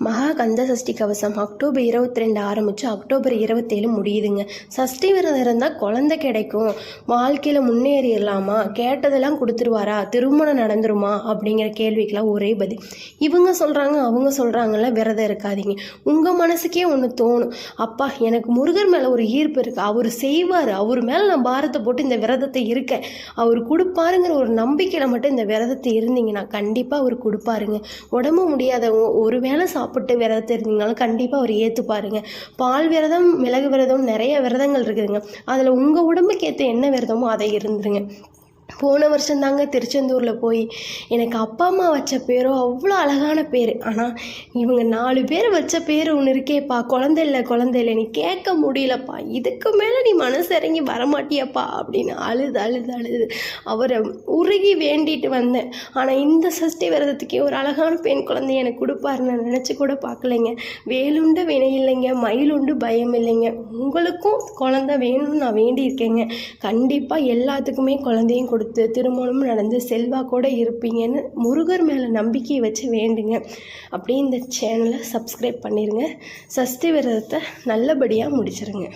மகா கந்த சஷ்டி கவசம் அக்டோபர் 22 ஆரம்பித்து அக்டோபர் 27 முடியுதுங்க. சஷ்டி விரதம் இருந்தால் குழந்தை கிடைக்கும், வாழ்க்கையில் முன்னேறிடலாமா, கேட்டதெல்லாம் கொடுத்துருவாரா, திருமணம் நடந்துருமா அப்படிங்கிற கேள்விக்கெல்லாம் ஒரே பதில். இவங்க சொல்கிறாங்க அவங்க சொல்கிறாங்கல்ல, விரதம் இருக்காதீங்க. உங்கள் மனசுக்கே ஒன்று தோணும், அப்பா எனக்கு முருகர் மேலே ஒரு ஈர்ப்பு இருக்குது, அவர் செய்வார், அவர் மேலே நான் பாரத்தை போட்டு இந்த விரதத்தை இருக்கேன், அவர் கொடுப்பாருங்கிற ஒரு நம்பிக்கையில் மட்டும் இந்த விரதத்தை இருந்தீங்கன்னா கண்டிப்பாக அவர் கொடுப்பாருங்க. உடம்பு முடியாதவங்க ஒரு வேளை சாப்பிட்டு விரதத்தை இருந்தீங்கனாலும் கண்டிப்பாக அவர் ஏற்றுப்பாருங்க. பால் விரதம், மிளகு விரதம், நிறைய விரதங்கள் இருக்குதுங்க. அதில் உங்கள் உடம்புக்கு ஏற்ற என்ன விரதமோ அதை இருந்துருங்க. போன வருஷம் தாங்க திருச்செந்தூரில் போய் எனக்கு அப்பா அம்மா வச்ச பேரோ அவ்வளோ அழகான பேர், ஆனால் இவங்க 4 பேர் வச்ச பேர் ஒன்று இருக்கேப்பா, குழந்தை இல்லை நீ கேட்க முடியலப்பா, இதுக்கு மேலே நீ மனசு இறங்கி வரமாட்டியப்பா அப்படின்னு அழுது அவரை உருகி வேண்டிட்டு வந்தேன். ஆனால் இந்த சஷ்டி விரதத்துக்கே ஒரு அழகான பெண் குழந்தைய எனக்கு கொடுப்பாருன்னு நான் நினச்சி கூட பார்க்கலைங்க. வேலுண்டு வினை இல்லைங்க, மயிலுண்டு பயம் இல்லைங்க. உங்களுக்கும் குழந்தை வேணும்னு நான் வேண்டியிருக்கேங்க. கண்டிப்பாக எல்லாத்துக்குமே குழந்தையும் கொடுத்து திருமணம் நடந்து செல்வாக்கோடு இருப்பீங்கன்னு முருகர் மேலே நம்பிக்கையை வச்சு வேண்டுங்க. அப்படியே இந்த சேனலை சப்ஸ்கிரைப் பண்ணிடுங்க. சஷ்டி விரதத்தை நல்லபடியாக முடிச்சிருங்க.